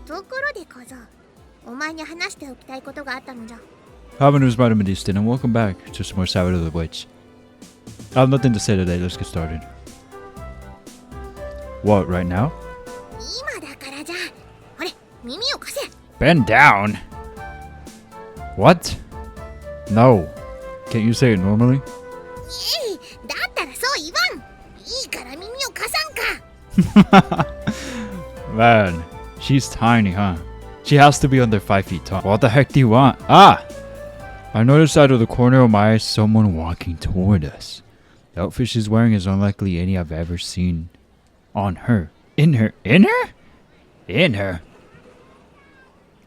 ところで小僧、お前に話しておきたいことがあったのじゃ。Having VitaminDStain and welcome back to some more Sabbat of the Witch. I have nothing to say today, let's get started. What, right now? 今だからじゃ。ほれ、耳を貸せ。 Bend down? What? No. Can't you say it normally? だったらそう言わん。いいから耳を貸さんか。Man, she's tiny, huh? She has to be under 5 feet tall. What the heck do you want? Ah! I noticed out of the corner of my eye someone walking toward us. The outfit she's wearing is unlikely any I've ever seen on her. In her? In her? In her?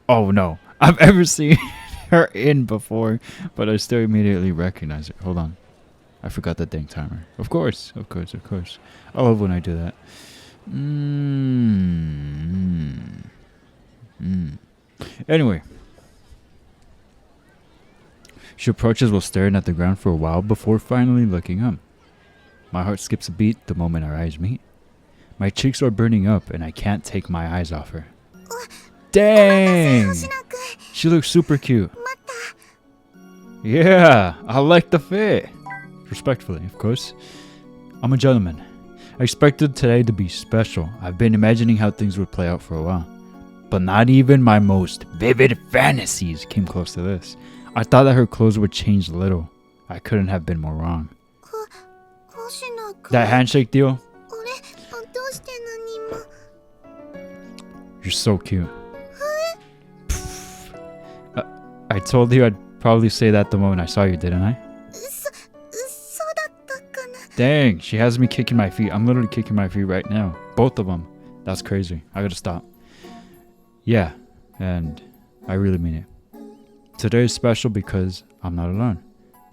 Oh no. I've ever seen her in before, but I still immediately recognize her. Hold on. I forgot the dang timer. Of course. I love when I do that. Anyway. She approaches while staring at the ground for a while before finally looking up. My heart skips a beat the moment our eyes meet. My cheeks are burning up and I can't take my eyes off her. Dang! She looks super cute. Yeah, I like the fit. Respectfully, of course. I'm a gentleman. I expected today to be special. I've been imagining how things would play out for a while. But not even my most vivid fantasies came close to this. I thought that her clothes would change a little. I couldn't have been more wrong. That handshake deal? You're so cute. I told you I'd probably say that the moment I saw you, didn't I? Dang, she has me kicking my feet. I'm literally kicking my feet right now. Both of them. That's crazy. I gotta stop. Yeah, and I really mean it. Today is special because I'm not alone.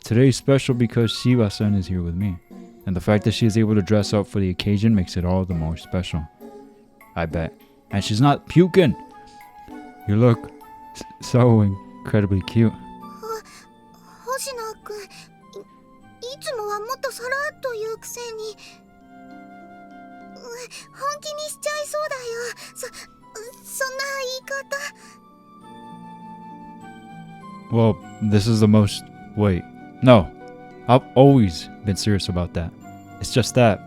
Today is special because Shiba-san is here with me. And the fact that she is able to dress up for the occasion makes it all the more special. I bet. And she's not puking. You look so incredibly cute. Well, this is the most... Wait. No. I've always been serious about that. It's just that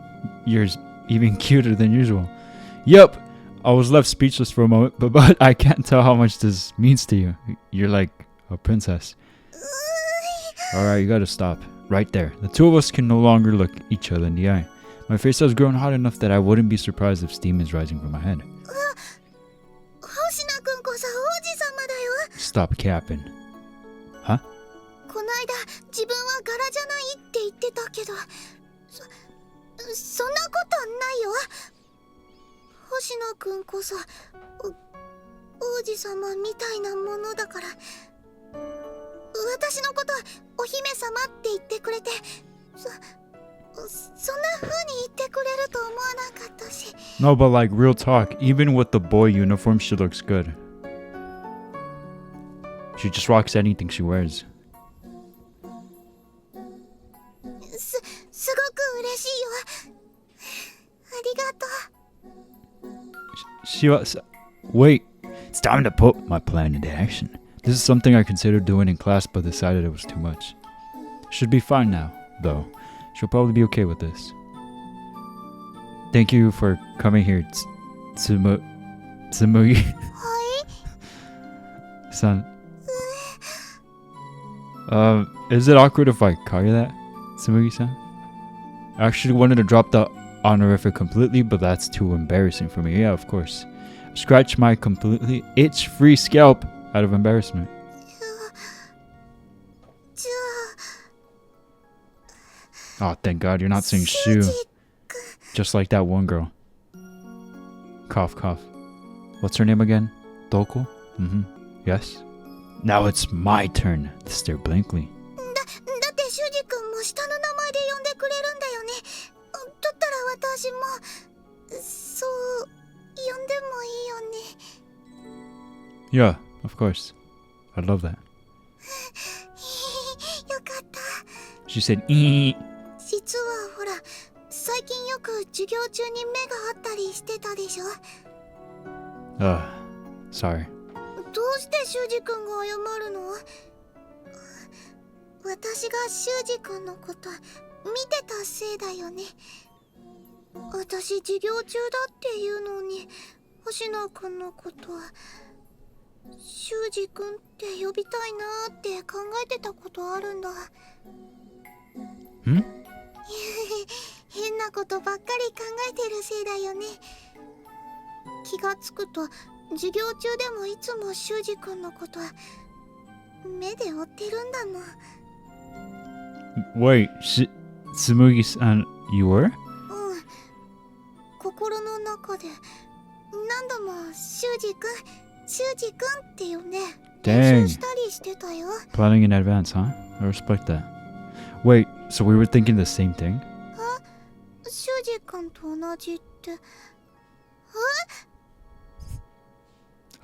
you're even cuter than usual. Yep. I was left speechless for a moment, but I can't tell how much this means to you. You're like a princess. Alright, you gotta stop. Right there. The two of us can no longer look each other in the eye. My face has grown hot enough that I wouldn't be surprised if steam is rising from my head. Stop capping. Huh? No, but like real talk, even with the boy uniform, she looks good. She just rocks anything she wears. Wait, it's time to put my plan into action. This is something I considered doing in class but decided it was too much. Should be fine now, though. She'll probably be okay with this. Thank you for coming here, Tsumugi. Son. Is it awkward if I call you that, Tsumugi-san? I actually wanted to drop the honorific completely, but that's too embarrassing for me. Yeah, of course. Scratch my completely itch-free scalp out of embarrassment. Oh, thank God you're not saying shoe. Just like that one girl. Cough, cough. What's her name again? Doko? Yes? Now it's my turn to stare blankly. Yeah, of course. I'd love that. She said, "Ee." Sorry. どうして修二君が謝るの？私が修二君のこと見てたせいだよね。私授業中だっていうのに星野君のことは修二君って呼びたいなーって考えてたことあるんだ。変なことばっかり考えてるせいだよね。気がつくと授業中でもいつも修二君のことは目で追ってるんだもん。Wait, Tsumugi-san, you were? 心の中で何度も修二君って呼んで練習したりしてたよ。 Planning in advance, huh? I respect that. Wait, so we were thinking the same thing? 修二君と同じって。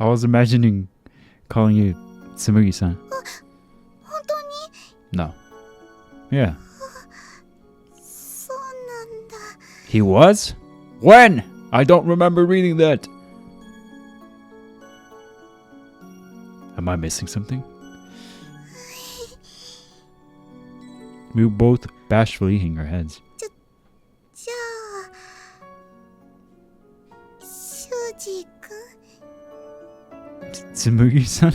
I was imagining calling you Tsumugi-san. 本当に？ No. Yeah. そうなんだ。 He was? When? I don't remember reading that. Am I missing something? We both bashfully hang our heads. じゃあ修二君？ Tsumugi-san?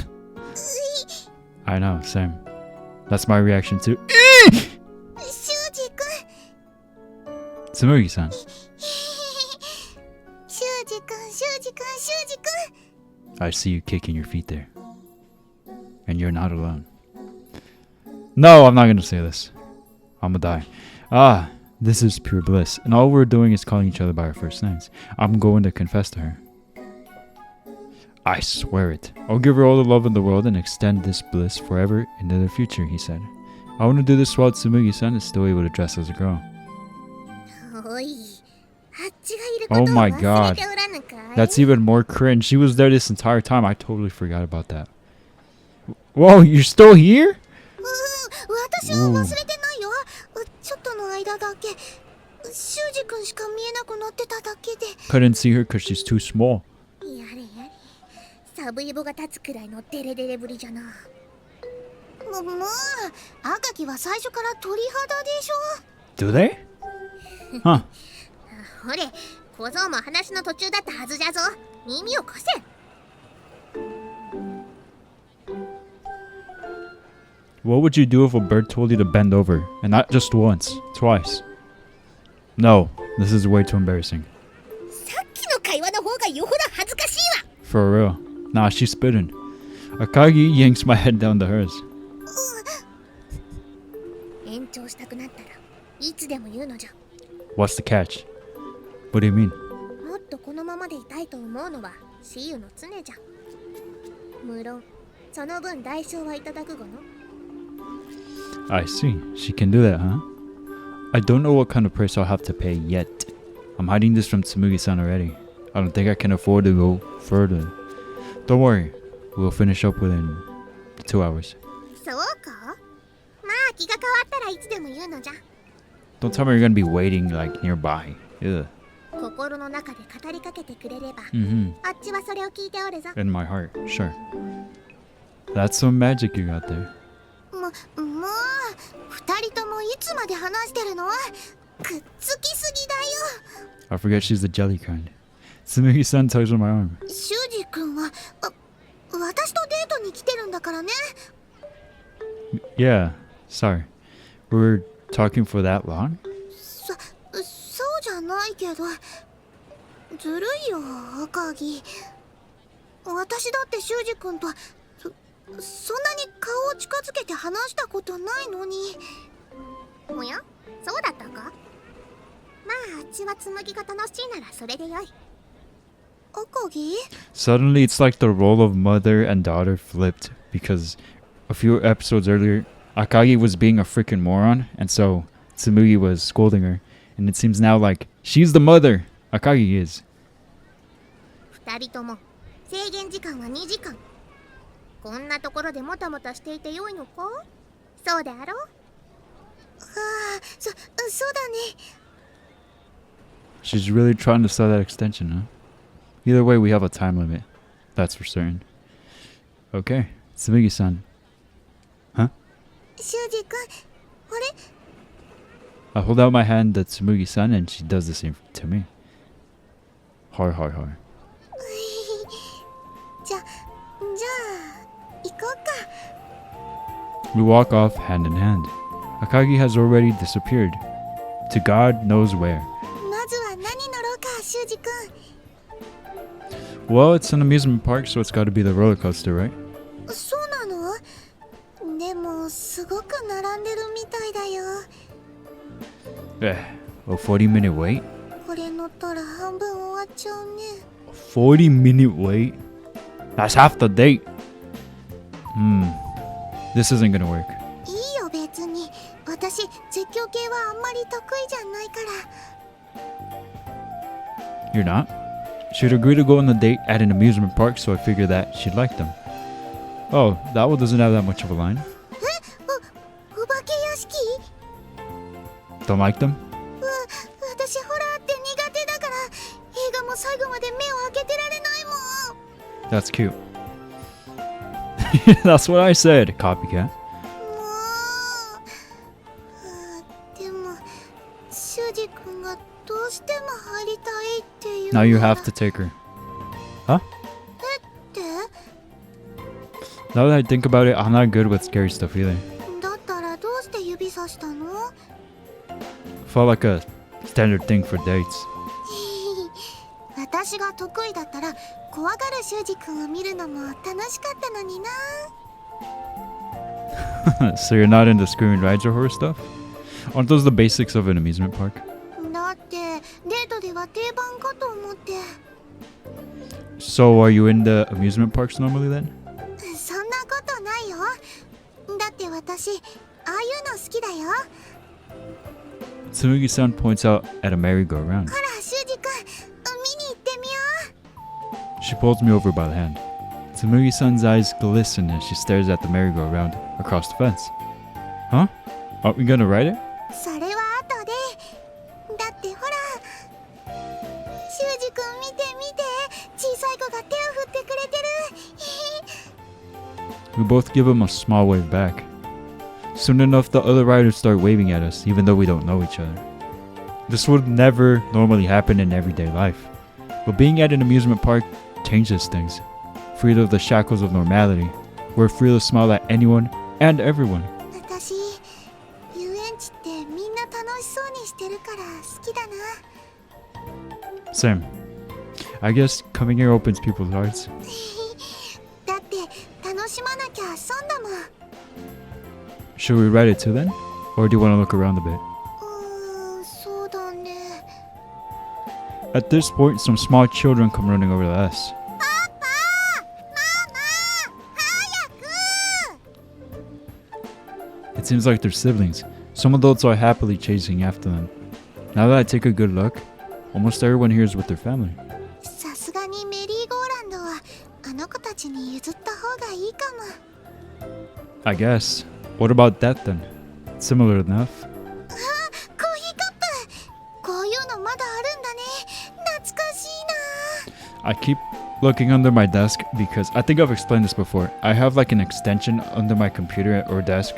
I know, same. That's my reaction too. 修二君。 Tsumugi-san. 修二君。 I see you kicking your feet there. And you're not alone. No, I'm not gonna say this. I'm gonna die. This is pure bliss. And all we're doing is calling each other by our first names. I'm going to confess to her. I swear it. I'll give her all the love in the world and extend this bliss forever into the future, he said. I want to do this while Tsumugi-san is still able to dress as a girl. Oh my god. That's even more cringe. She was there this entire time. I totally forgot about that. Whoa, you're still here? 私は忘れてないよ。ちょっとの間だけ修二君しか見えなくなってただけで。 Couldn't see her because she's too small. やれサブイボが立つくらいのデレデレぶりじゃな。もう赤木は最初から鳥肌でしょ。 Do they? Huh. ほれ小僧も話の途中だったはずじゃぞ。耳を貸せ。What would you do if a bird told you to bend over? And not just once, twice. No, this is way too embarrassing. さっきの会話の方がよほど恥ずかしいわ。 For real. Nah, she's spitting. Akagi yanks my head down to hers. 延長したくなったらいつでも言うのじゃ。 What's the catch? What do you mean? もっとこのままでいたいと思うのは私有の常じゃ。無論その分代償はいただくごの。 I see. She can do that, huh? I don't know what kind of price I'll have to pay yet. I'm hiding this from Tsumugi-san already. I don't think I can afford to go further. Don't worry. We'll finish up within 2 hours. そうか？まあ気が変わったらいつでも言うのじゃ。 Don't tell me you're gonna be waiting like nearby. Ugh. 心の中で語りかけてくれれば、あっちはそれを聞いておるぞ。 In my heart, sure. That's some magic you got there. もう二人ともいつまで話してるの？くっつきすぎだよ。 I forget she's the jelly kind. Tsumugi-san tugs on my arm. 修二君は私とデートに来てるんだからね。 Yeah, sorry. We were talking for that long? そうじゃないけどずるいよ赤木。私だって修二君とそんなに顔を近づけて話したことないのに。おやそうだったか。まああっちは紬が楽しいならそれでよい。赤木 Suddenly it's like the role of mother and daughter flipped because a few episodes earlier Akagi was being a freaking moron and so Tsumugi was scolding her and it seems now like she's the mother. Akagi is. 二人とも制限時間は2時間。こんなところでもたもたしていてよいのか。そうであろう。そうだね。 She's really trying to sell that extension, huh? Either way, we have a time limit. That's for certain. Okay, Tsumugi-san. Huh? 修二君、あれ I hold out my hand to Tsumugi-san and she does the same to me. Hi. じゃあ、行こうか。 We walk off hand in hand. Akagi has already disappeared. To God knows where. まずは何乗ろうか、修二君。 Well, it's an amusement park, so it's gotta be the roller coaster, right? そうなの？でも、すごく並んでるみたいだよ。A 40-minute wait? これ乗ったら半分終わっちゃうね。A 40-minute wait? That's half the date. This isn't gonna work. いいよ、別に。私、絶叫系はあんまり得意じゃないから。 You're not? She'd agree to go on the date at an amusement park, so I figured that she'd like them. Oh, that one doesn't have that much of a line. お化け屋敷？ Don't like them? 私ホラーって苦手だから、映画も最後まで目を開けてられないもん。 That's cute. That's what I said, copycat. もう。でも、修二君がどうしても入りたいっていう。 Now you have to take her. Huh? って？ Now that I think about it, I'm not good with scary stuff either. だったらどうして指さしたの？ Felt like a standard thing for dates. 私が得意だったら怖がる修二君を見るのも楽しかったのにな。 So you're not into screaming rides or horror stuff? Aren't those the basics of an amusement park? だってデートでは定番かと思って。 So are you into amusement parks normally then? そんなことないよ。だって私ああいうの好きだよ。 Tsumugi-san points out at a merry-go-round. ほら修二君、見に行ってみよう。 She pulls me over by the hand. Tsumugi-san's eyes glisten as she stares at the merry-go-round across the fence. Huh? Aren't we gonna ride it? それは後で。だってほら、修二君見て見て、小さい子が手を振ってくれてる。 We both give him a small wave back. Soon enough, the other riders start waving at us, even though we don't know each other. This would never normally happen in everyday life, but being at an amusement park changes things. Freed of the shackles of normality, we're free to smile at anyone and everyone. 私、遊園地ってみんな楽しそうにしてるから好きだな。 Same. I guess coming here opens people's hearts. だって楽しまなきゃ損だもん。 Should we ride it too then? Or do you want to look around a bit? そうだね。 At this point, some small children come running over to us. パパ、ママ、早く！ It seems like they're siblings. Some adults are happily chasing after them. Now that I take a good look, almost everyone here is with their family. さすがにメリーゴーランドはあの子たちに譲った方がいいかも。 I guess. What about that then? Similar enough. コーヒーカップ、こういうのまだあるんだね。懐かしいな。 I keep looking under my desk because I think I've explained this before. I have like an extension under my computer or desk.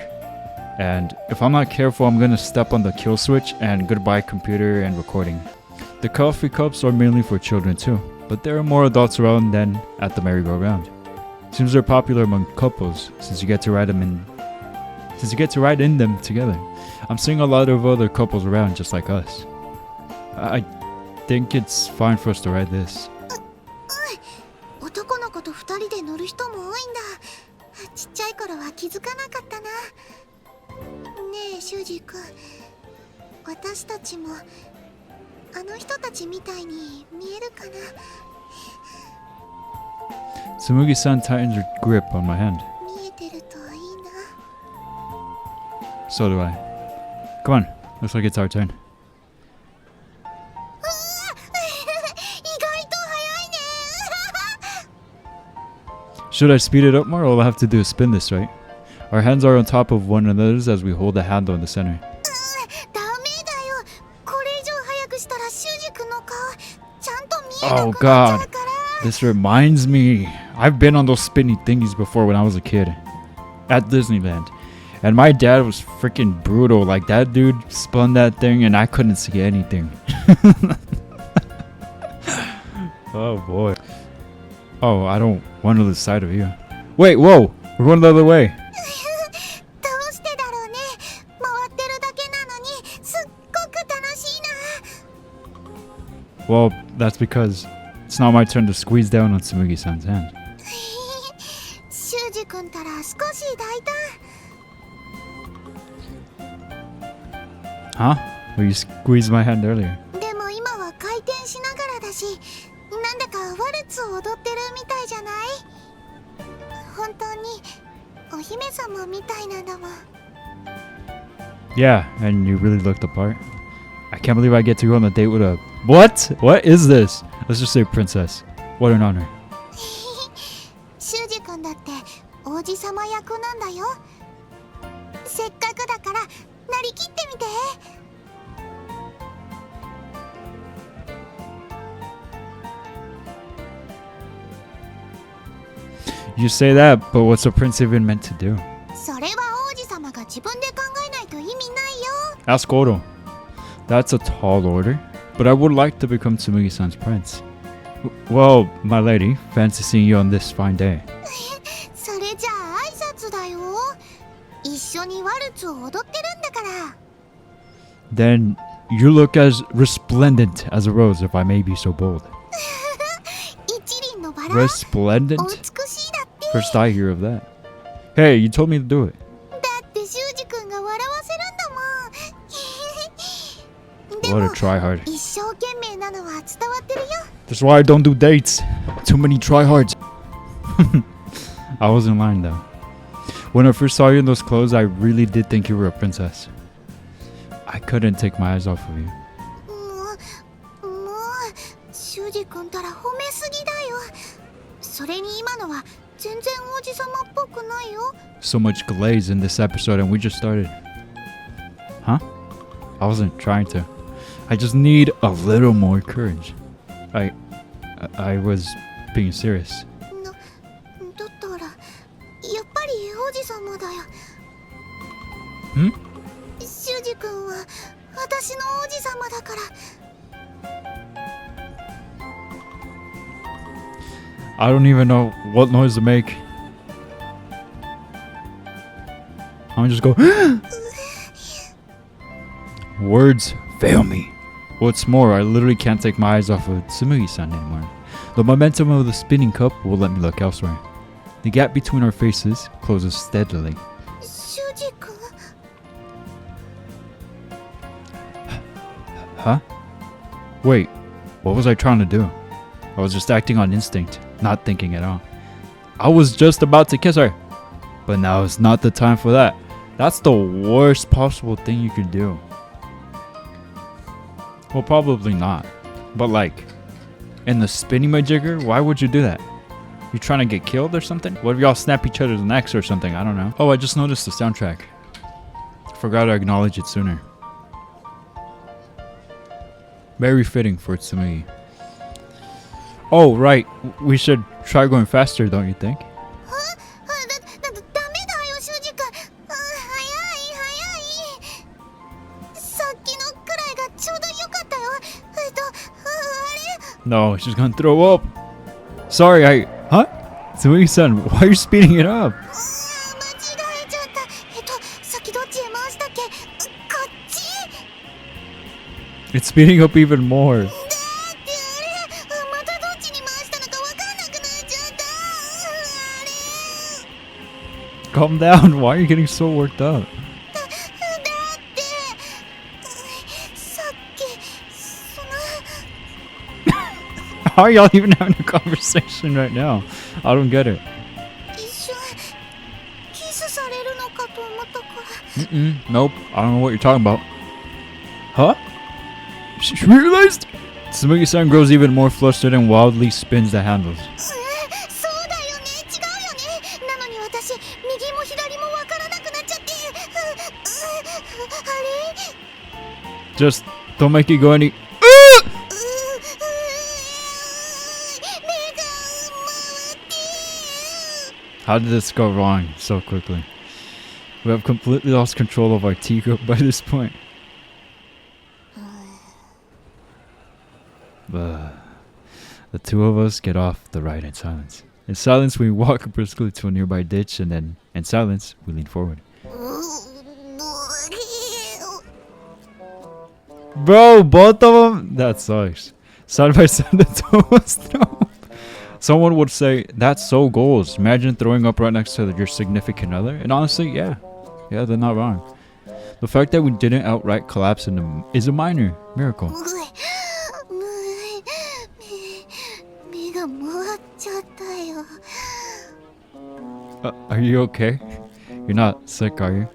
And if I'm not careful, I'm gonna step on the kill switch and goodbye computer and recording. The coffee cups are mainly for children too, but there are more adults around than at the merry-go-round. Seems they're popular among couples since you get to ride in them together. I'm seeing a lot of other couples around just like us. I think it's fine for us to ride this. 男の子と二人で乗る人も多いんだ。ちっちゃい頃は気づかなかったな。ねえ修二君、私たちもあの人たちみたいに見えるかな。 Tsumugi-san tightens her grip on my hand. 見えてるといいな。 So do I. Come on, looks like it's our turn. 意外と早いね。 Should I speed it up more? All I have to do is spin this, right? Our hands are on top of one another's as we hold the handle in the center. ダメだよ。これ以上早くしたら修二君の顔ちゃんと見えなくなっちゃうから。 This reminds me. I've been on those spinny thingies before when I was a kid at Disneyland. And my dad was freaking brutal. Like, that dude spun that thing and I couldn't see anything. Oh boy. Oh, I don't want to lose sight of you. Wait, whoa! We're going the other way. どうしてだろうね。回ってるだけなのにすっごく楽しいな。 Well, that's because it's not my turn to squeeze down on Tsumugi-san's hand. 修二君たら少し大胆。 Huh? Well, you squeezed my hand earlier. でも今は回転しながらだし、なんだかワルツを踊ってるみたいじゃない？本当にお姫様みたいなんだもん。 Yeah, and you really looked the part. I can't believe I get to go on a date with a... What? What is this? Let's just say princess. What an honor. 修二君だって王子様役なんだよ。せっかくだからなりきってみて。 You say that, but what's a prince even meant to do? それは王子様が自分で考えないと意味ないよ。 Ask Oro. That's a tall order, but I would like to become Tsumugi-san's prince. Well, my lady, fancy seeing you on this fine day. それじゃあ挨拶だよ。一緒にワルツを踊ってるんだから。 Then you look as resplendent as a rose, if I may be so bold. 一輪のバラ。 Resplendent? お美しいだって。 First I hear of that. Hey, you told me to do it. だって修二君が笑わせるんだもん。 What a tryhard. 一生懸命なのは伝わってるよ。 That's why I don't do dates. Too many tryhards. I wasn't lying though. When I first saw you in those clothes, I really did think you were a princess. I couldn't take my eyes off of you. もう修二君たら褒めすぎだよ。それに今のは全然王子様っぽくないよ。 So much glaze in this episode and we just started. Huh? I wasn't trying to. I just need a little more courage. I was being serious. だったらやっぱり王子様だよ。 Hmm? 修二君は私の王子様だから。 I don't even know what noise to make. I'm just go. Words fail me. What's more, I literally can't take my eyes off of Tsumugi-san anymore. The momentum of the spinning cup will let me look elsewhere. The gap between our faces closes steadily. 修二君。 Huh? Wait, what was I trying to do? I was just acting on instinct, not thinking at all. I was just about to kiss her. But now is not the time for that. That's the worst possible thing you could do. Well, probably not. But like, in the spinning majigger, why would you do that? You trying to get killed or something? What if y'all snap each other's necks or something? I don't know. Oh, I just noticed the soundtrack. Forgot to acknowledge it sooner. Very fitting for Tsumugi. Oh, right. We should try going faster, don't you think? ダメだよ修二君。早い。さっきのくらいがちょうどよかったよ。あれ No, she's gonna throw up. Sorry, Huh? Tsumugi-san, why are you speeding it up? 間違えちゃった。さっきどっちへ回したっけ？こっち？ It's speeding up even more. だってまたどっちに回したのかわかんなくなっちゃった。Calm down. Why are you getting so worked up? だってさっきその How are y'all even having a conversation right now? I don't get it. 一瞬キスされるのかと思ったから。 Nope. I don't know what you're talking about. Huh? She realized? Tsumugi-san grows even more flustered and wildly spins the handles. そうだよね。違うよね。なのに私右も左もわからなくなっちゃって。あれ Just don't make it go any. 目が回って How did this go wrong so quickly? We have completely lost control of our tea group by this point. The two of us get off the ride in silence. In silence, we walk briskly to a nearby ditch, and then, in silence, we lean forward. Bro, both of them? That sucks. Side by side, the two of us throw up. Someone would say, that's so goals. Imagine throwing up right next to your significant other. And honestly, yeah, they're not wrong. The fact that we didn't outright collapse is a minor miracle. Are you okay? You're not sick, are you?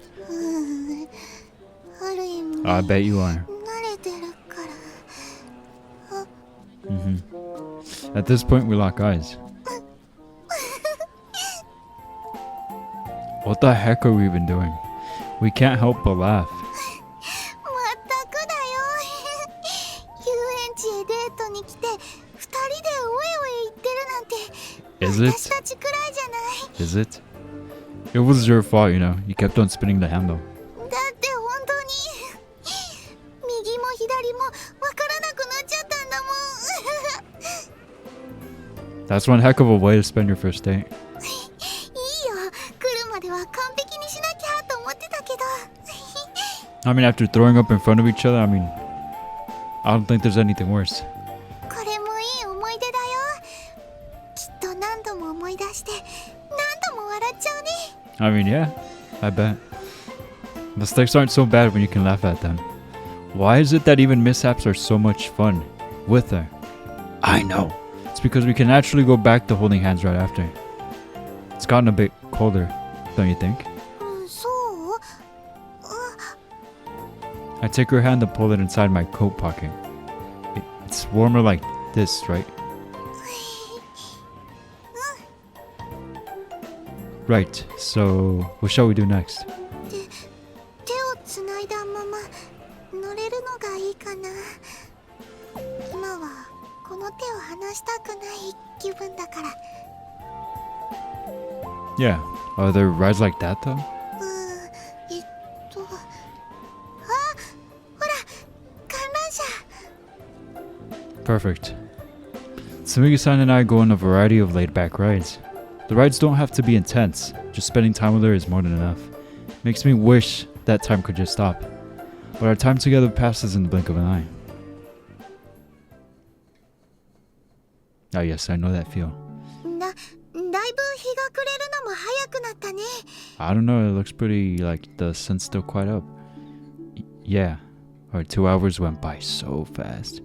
I bet you are. At this point, we lock eyes. What the heck are we even doing? We can't help but laugh. Is it? Is it? It was your fault, you know. You kept on spinning the handle. That's one heck of a way to spend your first date. I mean, after throwing up in front of each other, I don't think there's anything worse. I mean, yeah, I bet. Mistakes aren't so bad when you can laugh at them. Why is it that even mishaps are so much fun with her? I know. It's because we can actually go back to holding hands right after. It's gotten a bit colder, don't you think? I take her hand and pull it inside my coat pocket. It's warmer like this, right? Right, so what shall we do next? Yeah, are there rides like that though? Perfect. Tsumugi-san and I go on a variety of laid-back rides. The rides don't have to be intense, just spending time with her is more than enough. Makes me wish that time could just stop. But our time together passes in the blink of an eye. Ah yes, I know that feel. I don't know, it looks pretty like the sun's still quite up. Yeah, our 2 hours went by so fast.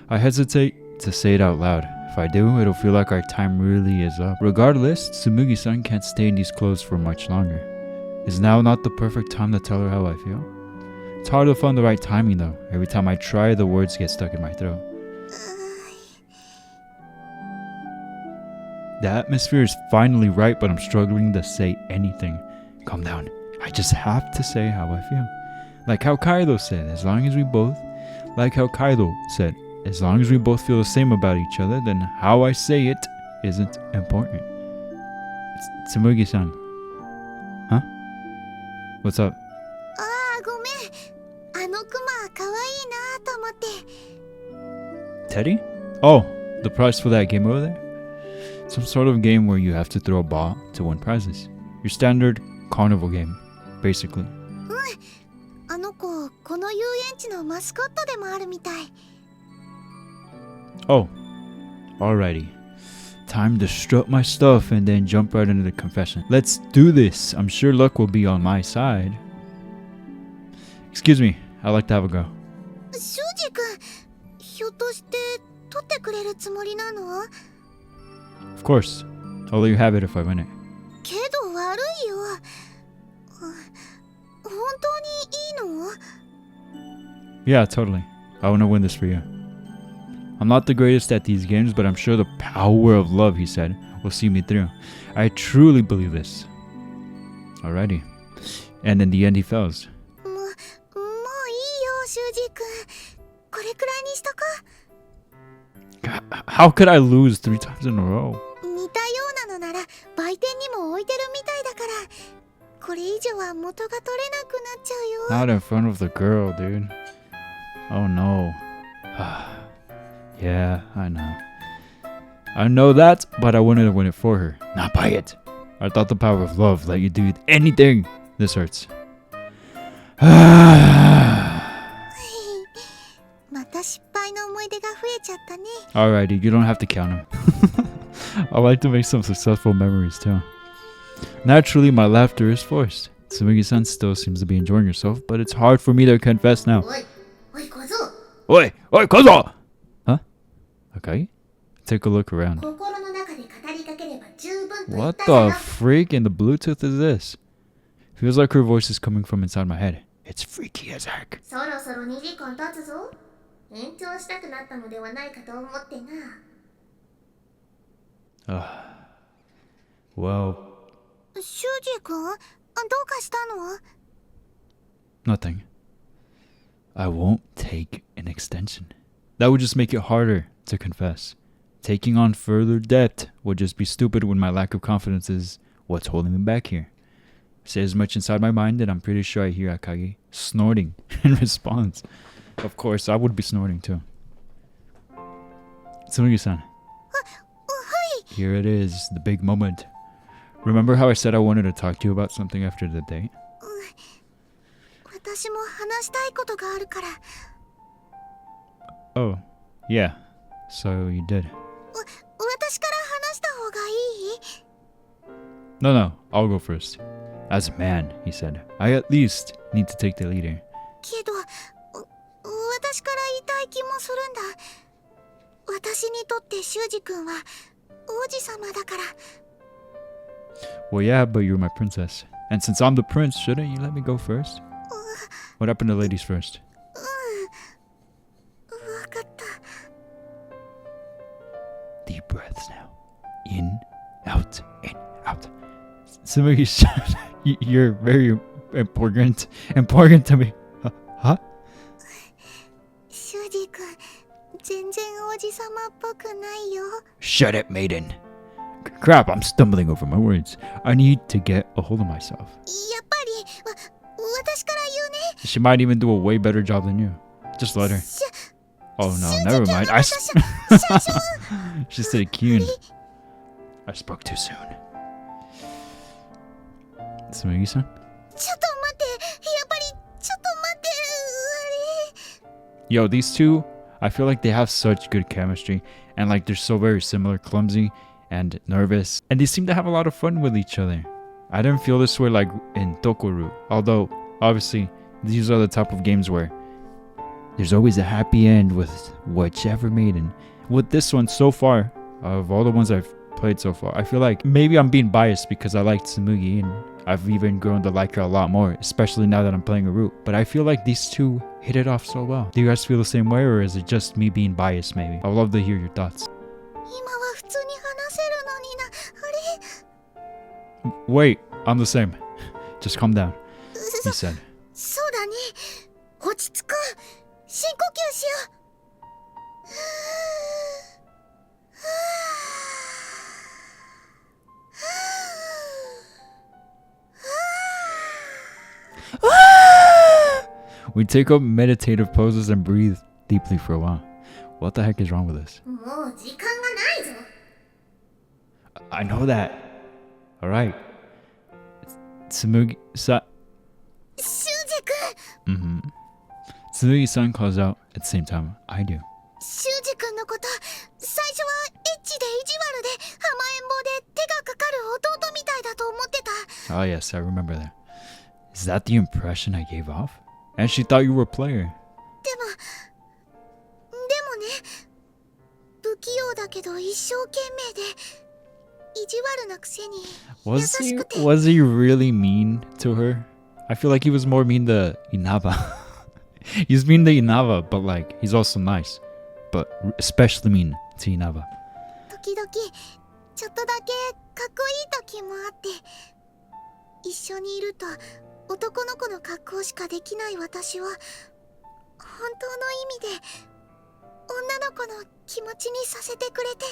I hesitate to say it out loud. If I do, it'll feel like our time really is up. Regardless, Tsumugi-san can't stay in these clothes for much longer. Is now not the perfect time to tell her how I feel? It's hard to find the right timing though. Every time I try, the words get stuck in my throat. The atmosphere is finally right, but I'm struggling to say anything. Calm down. I just have to say how I feel. Like how Kaido said, as long as we both feel the same about each other, then how I say it isn't important. It's Tsumugi-san. Huh? What's up? Teddy? Oh, the prize for that game over there? Some sort of game where you have to throw a ball to win prizes. Your standard carnival game, basically. Oh, alrighty. Time to strut my stuff and then jump right into the confession. Let's do this. I'm sure luck will be on my side. Excuse me, I'd like to have a go. Of course. I'll let you have it if I win it. Yeah, totally. I want to win this for you. I'm not the greatest at these games, but I'm sure the power of love, he said, will see me through. I truly believe this. Alrighty. And in the end, he fails. How could I lose 3 times in a row? のなら売店にも置いてるみたいだから、これ以上は元が取れなくなっちゃうよ。 Not in front of the girl, dude. Oh no. Yeah, I know. I know that, but I wanted to win it for her, not buy it. I thought the power of love let you do anything. This hurts. また失敗の思い出が増えちゃったね。 Alrighty, you don't have to count them. I like to make some successful memories too. Naturally, my laughter is forced. Tsumugi-san still seems to be enjoying herself, but it's hard for me to confess now. おい小僧。 Oi, Kozo! Huh? Okay. Take a look around. 心の中で語りかければ十分と言っ What たじゃ the な。 freak in the Bluetooth is this? Feels like her voice is coming from inside my head. It's freaky as heck. そろそろ2時間経つぞ。延長したくなったのではないかと思ってな。Well, 修二君、どうかしたの？ nothing. I won't take an extension. That would just make it harder to confess. Taking on further debt would just be stupid when my lack of confidence is what's holding me back here. I say as much inside my mind that I'm pretty sure I hear Akagi snorting in response. Of course, I would be snorting too. Tsumugi-san. Here it is, the big moment. Remember how I said I wanted to talk to you about something after the date? 私も話したいことがあるから。 Oh, yeah. So you did. 私から話した方がいい？ No, no, I'll go first. As a man, he said, I at least need to take the lead here. けど、私から言いたい気もするんだ。私にとって修二君は王子様だから。 Well, yeah, but you're my princess. And since I'm the prince, shouldn't you let me go first? What happened to ladies first? わかった。 Deep breaths now. In, out, in, out. Tsumugi-san, you're very important to me. Huh? 修二君、全然王子様っぽくないよ。 Shut it, maiden. Crap, I'm stumbling over my words. I need to get a hold of myself. やっぱり、私から言うね。 She might even do a way better job than you. Just let her. Oh no, never mind. She said Kyun. I spoke too soon. Tsumugi-san? ちょっと待って、やっぱり、ちょっと待って、あれ。 Yo, these two, I feel like they have such good chemistry. And like they're so very similar, clumsy and nervous. And they seem to have a lot of fun with each other. I didn't feel this way like in Tokoru. Although, obviously, these are the type of games where there's always a happy end with whichever maiden. With this one so far, of all the ones I've played so far, I feel like maybe I'm being biased because I like Tsumugi and I've even grown to like her a lot more, especially now that I'm playing a root. But I feel like these two hit it off so well. Do you guys feel the same way, or is it just me being biased maybe? I would love to hear your thoughts. 今は普通に話せるのにな。あれ？ Wait, I'm the same. Just calm down, he said. そうだね。落ち着こう。深呼吸しよう。We take up meditative poses and breathe deeply for a while. What the heck is wrong with us? もう時間がないぞ。 I know that. Alright. Tsumugi-san. 修二君。Tsumugi-san calls out at the same time I do. 修二君のこと、最初はエッチで意地悪で甘えん坊で手がかかる弟みたいだと思ってた。 Oh yes, I remember that. Is that the impression I gave off? And she thought you were a player. でもね、不器用だけど一生懸命で意地悪なくせに優しくて。 Was he really mean to her? I feel like he was more mean to Inaba. He's mean to Inaba, but like he's also nice. But especially mean to Inaba. 時々ちょっとだけかっこいい時もあって、一緒にいると男の子の格好しかできない私は本当の意味で女の子の気持ちにさせてくれて、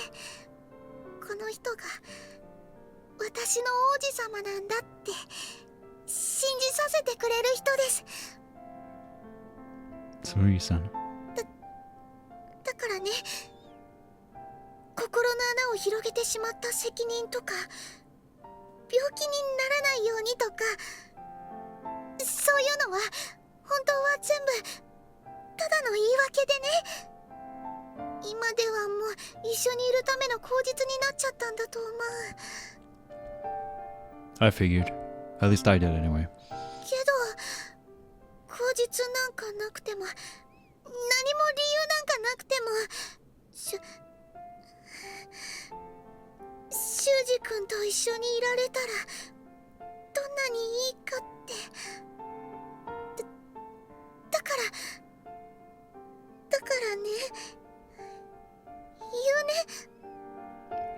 この人が私の王子様なんだって信じさせてくれる人です。 Tsumugi-san. だからね、心の穴を広げてしまった責任とか病気にならないようにとか、そういうのは本当は全部ただの言い訳でね。今ではもう一緒にいるための口実になっちゃったんだと思う。 I figured. At least I did anyway. けど口実なんかなくても何も理由なんかなくても修二君と一緒にいられたらどんなにいいかって。だからね、言うね。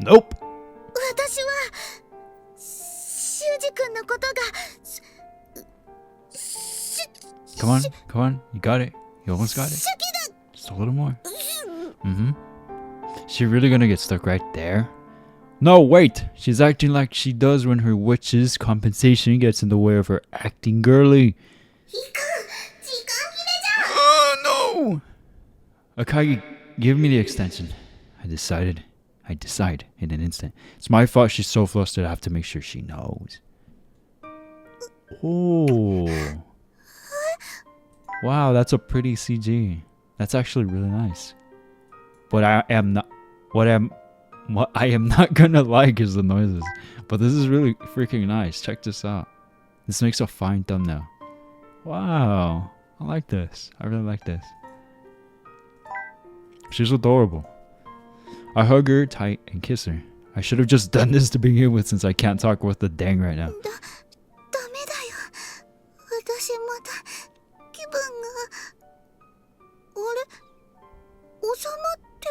Nope! 私は修二君のことが Come on, come on. You got it. You almost got it. 好きだ。 Just a little more. She really gonna get stuck right there? No, wait! She's acting like she does when her witch's compensation gets in the way of her acting girly. 時間切れじゃん。 Oh, no! Akagi, give me the extension. I decide in an instant. It's my fault she's so flustered. I have to make sure she knows. Oh. Wow, that's a pretty CG. That's actually really nice. But what I am not gonna like is the noises. But this is really freaking nice. Check this out. This makes a fine thumbnail. Wow. I like this. I really like this. She's adorable. I hug her tight and kiss her. I should have just done this to begin with since I can't talk worth a dang right now. ダメだよ。私まだ気分が。あれ、収まって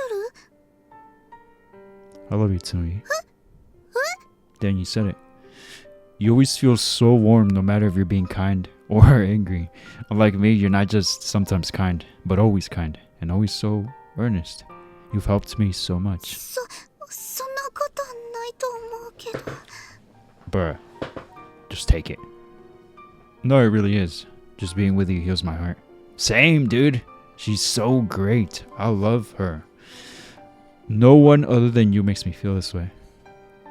る？ I love you, Tsumugi. Then you said it. You always feel so warm no matter if you're being kind or angry. Unlike me, you're not just sometimes kind, but always kind, and always so earnest. You've helped me so much. そんなことないと思うけど。 Bruh, just take it. No, it really is. Just being with you heals my heart. Same, dude. She's so great. I love her. No one other than you makes me feel this way.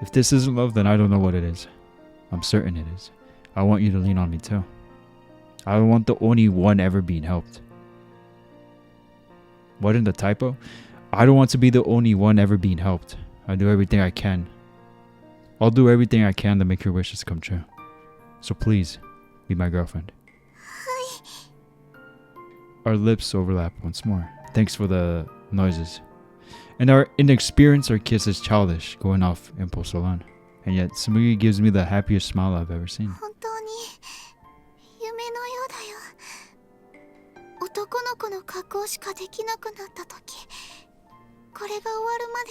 If this isn't love, then I don't know what it is. I'm certain it is. I want you to lean on me too. I don't want the only one ever being helped. What in the typo? I don't want to be the only one ever being helped. I do everything I can. I'll do everything I can to make your wishes come true. So please, be my girlfriend. Our lips overlap once more. Thanks for the noises. In our inexperience, our kiss is childish, going off impulse alone. And yet, Tsumugi gives me the happiest smile I've ever seen. 本当に夢のようだよ。男の子の格好しかできなくなった時、これが終わるまで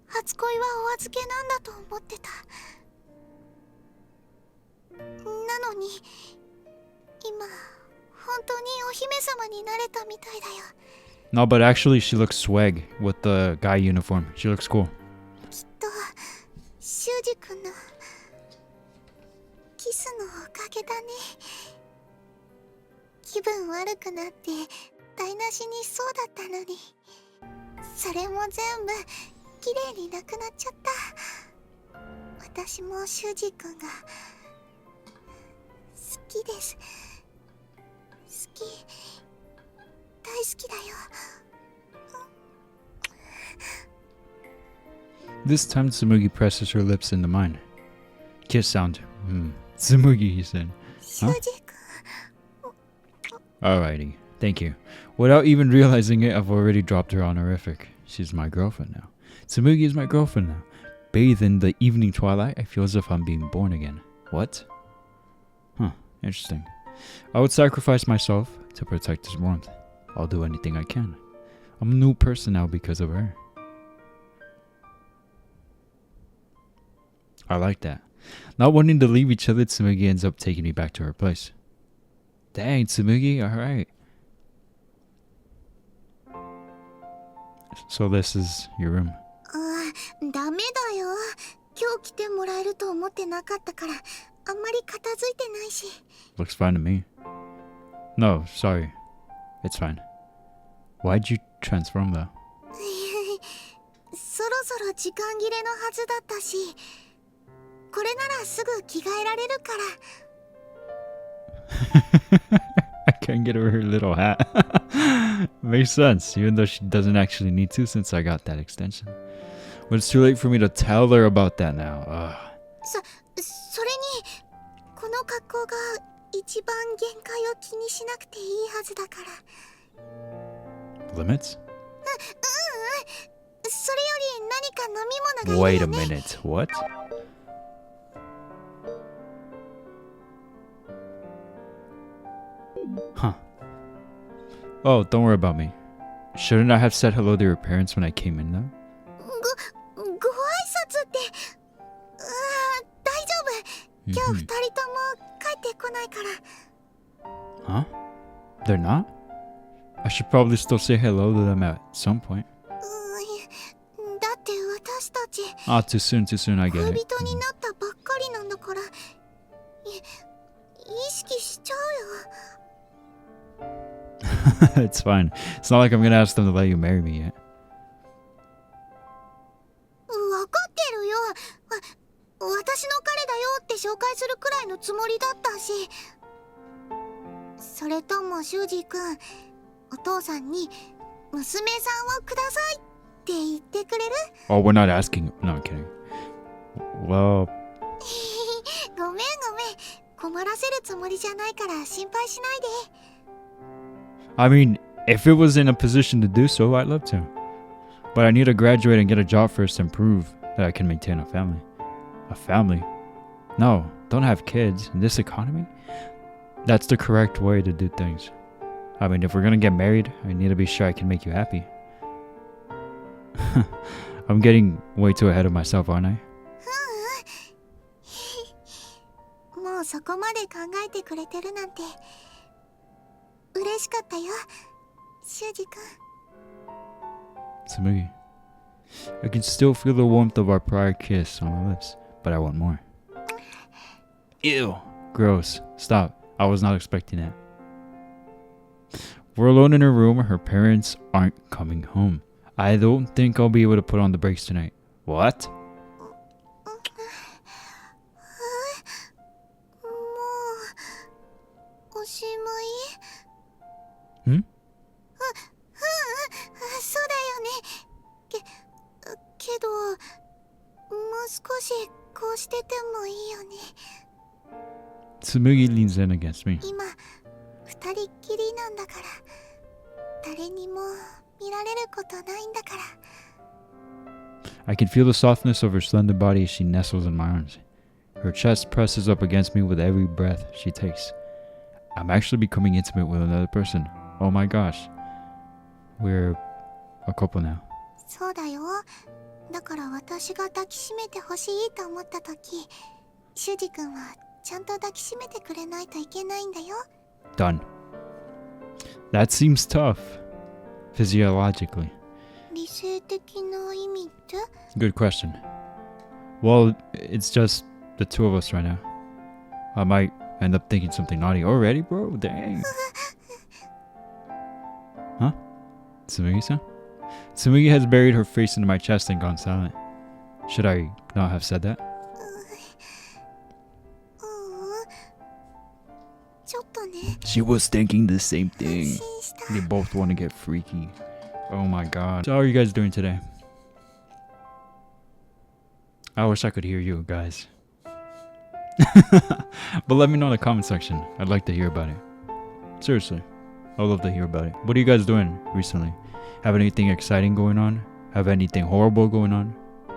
初恋はお預けなんだと思ってた。なのに今本当にお姫様になれたみたいだよ。 No, but actually she looks swag with the guy uniform. She looks cool. きっと修二君のキスのおかげだね。気分悪くなって台無しにしそうだったのに、それも全部きれいになくなっちゃった。私も修二君が好きです。好き、大好きだよ。 This time Tsumugi presses her lips into mine. Kiss sound. Tsumugi, he said. 修二君。 Alrighty, thank you. Without even realizing it, I've already dropped her honorific. She's my girlfriend now. Tsumugi is my girlfriend now. Bathed in the evening twilight, I feel as if I'm being born again. What? Huh, interesting. I would sacrifice myself to protect his warmth. I'll do anything I can. I'm a new person now because of her. I like that. Not wanting to leave each other, Tsumugi ends up taking me back to her place. Dang, Tsumugi, alright. So this is your room. ダメだよ。今を着てもらえると思ってなかったから、あんまり片付いてないし。Looks fine to me. No, sorry. It's fine. Why'd you transform though? そろそろ時間切れのはずだったし、これならすぐ着替えられるから。I can't get her her little hat. Makes sense, even though she doesn't actually need to since I got that extension. But it's too late for me to tell her about that now. Ugh. それに、この格好が一番限界を気にしなくていいはずだから。Limits? それより何か飲み物がいるよね。 Wait a minute, what? Huh. Oh, don't worry about me. Shouldn't I have said hello to your parents when I came in though? ご挨拶って、大丈夫。今日二人とも帰ってこないから。Huh? They're not? I should probably still say hello to them at some point. だって私たち Ah, too soon, I get 恋 it. 人になったばっかりなんだから、意識しちゃうよ。It's fine. It's not like I'm gonna ask them to let you marry me yet. わかってるよ。私の彼だよって紹介するくらいのつもりだったし。それとも修二君、お父さんに娘さんをくださいって言ってくれる？ Oh, we're not asking. No, I'm kidding. Well, ごめん。困らせるつもりじゃないから心配しないで。I mean, if it was in a position to do so, I'd love to. But I need to graduate and get a job first and prove that I can maintain a family. A family? No, don't have kids in this economy. That's the correct way to do things. I mean, if we're gonna get married, I need to be sure I can make you happy. I'm getting way too ahead of myself, aren't I? もうそこまで考えてくれてるなんて嬉しかったよ、修二君。Tsumugi, I can still feel the warmth of our prior kiss on my lips, but I want more. Ew, gross. Stop. I was not expecting that. We're alone in her room. Her parents aren't coming home. I don't think I'll be able to put on the brakes tonight. What? もうおしまい？ Hmm? そうだよね。けどもう少しこうしててもいいよね。 Tsumugi leans in against me. 今二人っきりなんだから、誰にも見られることないんだから。 I can feel the softness of her slender body as she nestles in my arms. Her chest presses up against me with every breath she takes. I'm actually becoming intimate with another person. Oh my gosh. We're a couple now. そうだよ。だから私が抱きしめてほしいと思った時、修二君はちゃんと抱きしめてくれないといけないんだよ。 Done. That seems tough. Physiologically. 理性的な意味って？ Good question. Well, it's just the two of us right now. I might end up thinking something naughty already, bro. Dang. Huh? Tsumugi-san? Tsumugi has buried her face into my chest and gone silent. Should I not have said that? ちょっとね。 She was thinking the same 安 thing. 心した。 They both want to get freaky. Oh my god. So how are you guys doing today? I wish I could hear you guys. But let me know in the comment section. I'd like to hear about it. Seriously. I'd love to hear about it. What are you guys doing recently? Have anything exciting going on? Have anything horrible going on?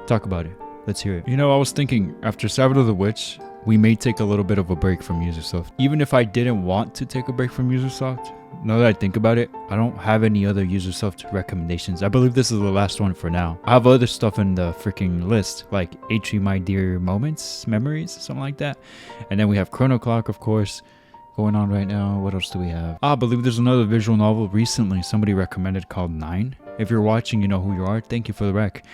Talk about it. Let's hear it. You know, I was thinking, after Sabbat of the Witch, we may take a little bit of a break from Usersoft. Even if I didn't want to take a break from Usersoft, now that I think about it, I don't have any other Usersoft recommendations. I believe this is the last one for now. I have other stuff in the freaking list, like H3 My Dear Moments, Memories, something like that. And then we have Chrono Clock, of course, going on right now. What else do we have? I believe there's another visual novel recently somebody recommended called 9. If you're watching, you know who you are. Thank you for the rec.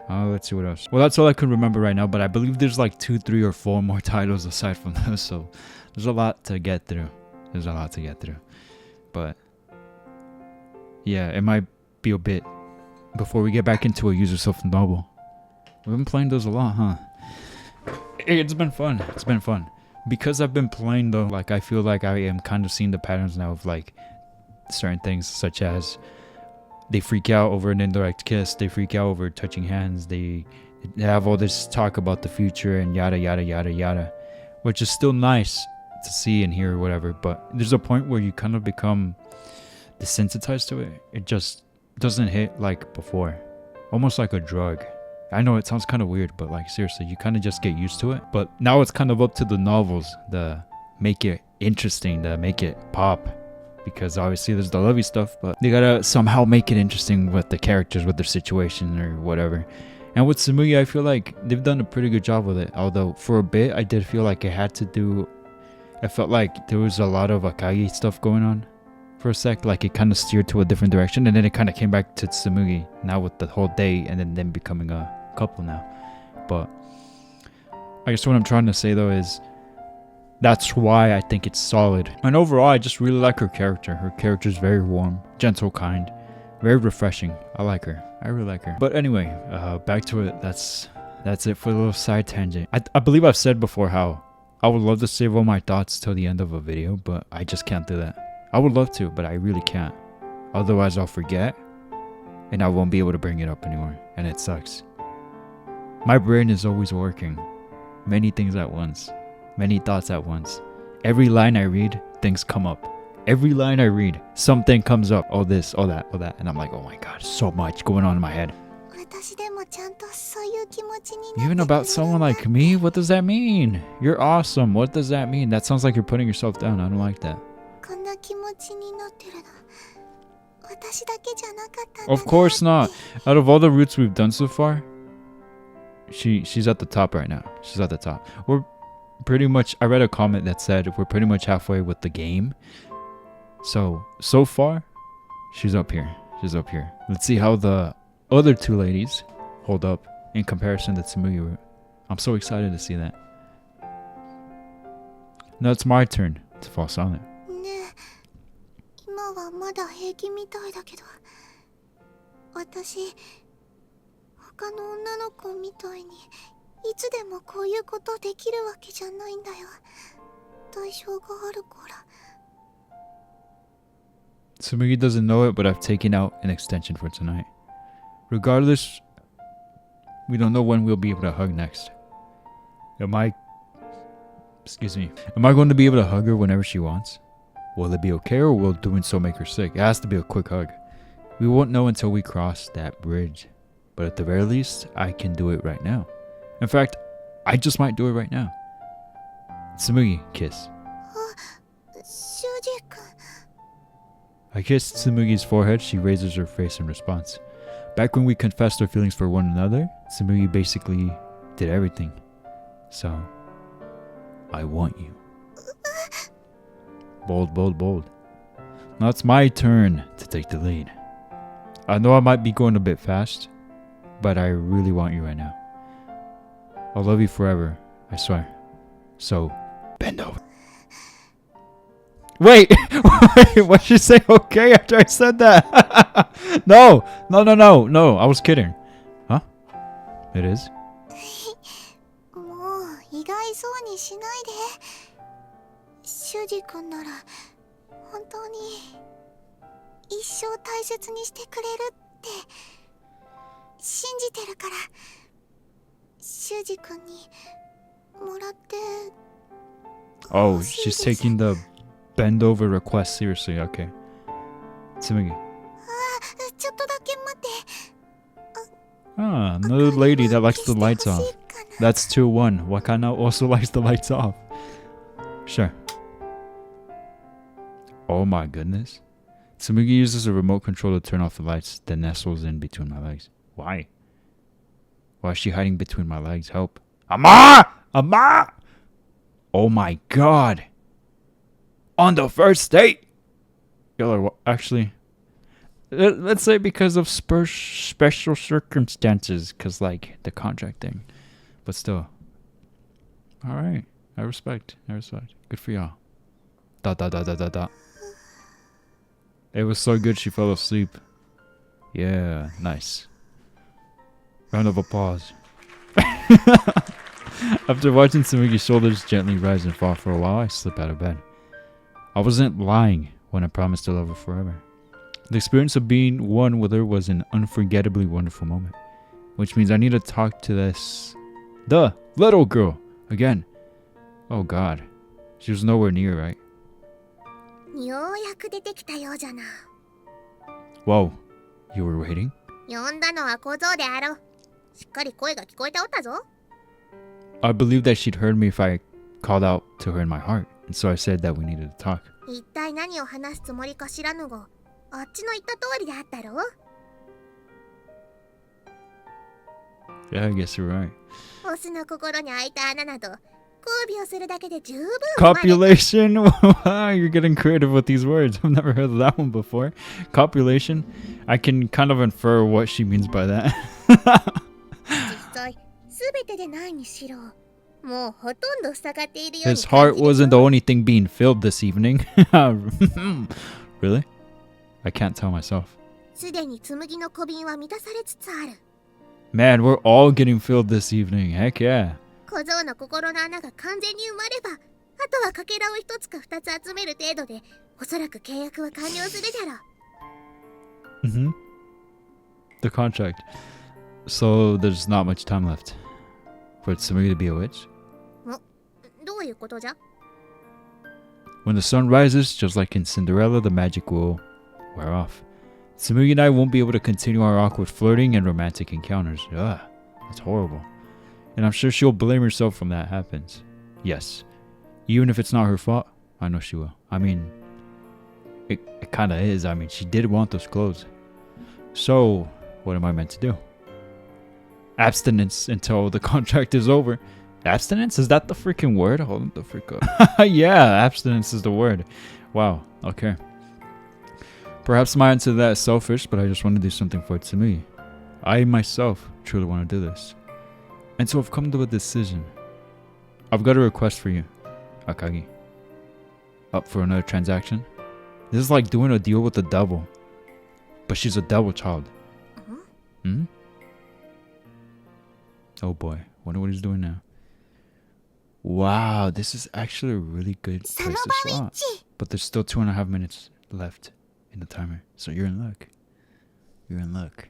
Let's see what else. Well, that's all I could remember right now, but I believe there's like 2, 3, or 4 more titles aside from those, so there's a lot to get through. But yeah, it might be a bit before we get back into a use yourself novel. We've been playing those a lot, huh? It's been fun. Because I've been playing though, like I feel like I am kind of seeing the patterns now of like certain things, such as they freak out over an indirect kiss, they freak out over touching hands, they have all this talk about the future and yada yada yada yada, which is still nice to see and hear or whatever, but there's a point where you kind of become desensitized to it. It just doesn't hit like before, almost like a drug. I know it sounds kind of weird, but like seriously, you kind of just get used to it. But now it's kind of up to the novels to make it interesting, to make it pop, because obviously there's the lovey stuff, but they gotta somehow make it interesting with the characters, with their situation or whatever. And with Tsumugi, I feel like they've done a pretty good job with it, although for a bit I did feel like I felt like there was a lot of Akagi stuff going on for a sec, like it kind of steered to a different direction, and then it kind of came back to Tsumugi now with the whole day, and then them becoming a couple now. But I guess what I'm trying to say though is that's why I think it's solid. And overall, I just really like her character. Her character is very warm, gentle, kind, very refreshing. I like her. I really like her. But anyway, back to it. That's it for the little side tangent. I believe I've said before how I would love to save all my thoughts till the end of a video, but I just can't do that. I would love to, but I really can't. Otherwise, I'll forget, and I won't be able to bring it up anymore, and it sucks. My brain is always working. Many things at once. Many thoughts at once. Every line I read, things come up. Every line I read, something comes up. Oh this, oh that, oh that. And I'm like, oh my god, so much going on in my head. Even about someone like me? What does that mean? You're awesome. What does that mean? That sounds like you're putting yourself down. I don't like that. Of course not. Out of all the routes we've done so far, she's at the top right now. She's at the top. We're pretty much, I read a comment that said we're pretty much halfway with the game. So far, she's up here. Let's see how the other 2 ladies hold up in comparison to Tsumugi route. I'm so excited to see that. Now it's my turn to fall silent. Tsumugi doesn't know it, but I've taken out an extension for tonight. Regardless, we don't know when we'll be able to hug next. Am I going to be able to hug her whenever she wants? Will it be okay, or will doing so make her sick? It has to be a quick hug. We won't know until we cross that bridge. But at the very least, I can do it right now. In fact, I just might do it right now. Tsumugi, kiss. I kissed Tsumugi's forehead. She raises her face in response. Back when we confessed our feelings for one another, Tsumugi basically did everything. So, I want you. Bold, bold, bold. Now it's my turn to take the lead. I know I might be going a bit fast, but I really want you right now. I'll love you forever, I swear. So, bend over. Wait! Why'd she say okay after I said that? No, I was kidding. Huh? It is? Oh, she's taking the bend over request seriously. Okay. Tsumugi. Ah, another lady that likes the lights off. That's 2-1. Wakana also likes the lights off. Sure. Oh my goodness. Tsumugi uses a remote control to turn off the lights, then nestles in between my legs. Why? Why is she hiding between my legs? Help. Ama! Oh my god. On the first date? Y'all are actually... Let's say because of special circumstances, because like the contract thing. But still. Alright. I respect. Good for y'all. ... It was so good she fell asleep. Yeah, nice. Round of applause. After watching Tsumugi's shoulders gently rise and fall for a while, I slipped out of bed. I wasn't lying when I promised to love her forever. The experience of being one with her was an unforgettably wonderful moment. Which means I need to talk to the little girl again. Oh god. She was nowhere near, right? ようやく出てきたようじゃな。 Whoa. You were waiting? 呼んだのは小僧であろう。しっかり声が聞こえておったぞ。 I believed that she'd heard me if I called out to her in my heart. And so I said that we needed to talk. 一体何を話すつもりか知らぬが、あっちの言った通りであったろう。 Yeah, I guess you're right. オスの心に開いた穴など、交尾をするだけで十分。 Copulation? You're getting creative with these words. I've never heard of that one before. Copulation? I can kind of infer what she means by that. 実際、すべてでないにしろ。もうほとんど塞がっているように。 His heart wasn't the only thing being filled this evening. Really? I can't tell myself. すでに紬の小瓶は満たされつつある。 Man, we're all getting filled this evening. Heck yeah. 小僧の心の穴が完全に埋まれば、あとはかけらを一つか二つ集める程度で、おそらく契約は完了するじゃろう。Mm-hmm. The contract. So there's not much time left for Tsumugi to be a witch? どういうことじゃ? When the sun rises, just like in Cinderella, the magic will wear off. Tsumugi and I won't be able to continue our awkward flirting and romantic encounters. Ugh, that's horrible. And I'm sure she'll blame herself when that happens. Yes. Even if it's not her fault, I know she will. I mean, it kind of is. I mean, she did want those clothes. So, what am I meant to do? Abstinence until the contract is over. Abstinence? Is that the freaking word? Hold the freak up. Yeah, abstinence is the word. Wow, okay. Perhaps my answer to that is selfish, but I just want to do something for Tsumugi. I myself truly want to do this. And so I've come to a decision. I've got a request for you, Akagi. Up for another transaction? This is like doing a deal with the devil. But she's a devil child. Hmm? Oh boy, wonder what he's doing now. Wow, this is actually a really good place to swap. But there's still 2.5 minutes left in the timer. So you're in luck. You're in luck.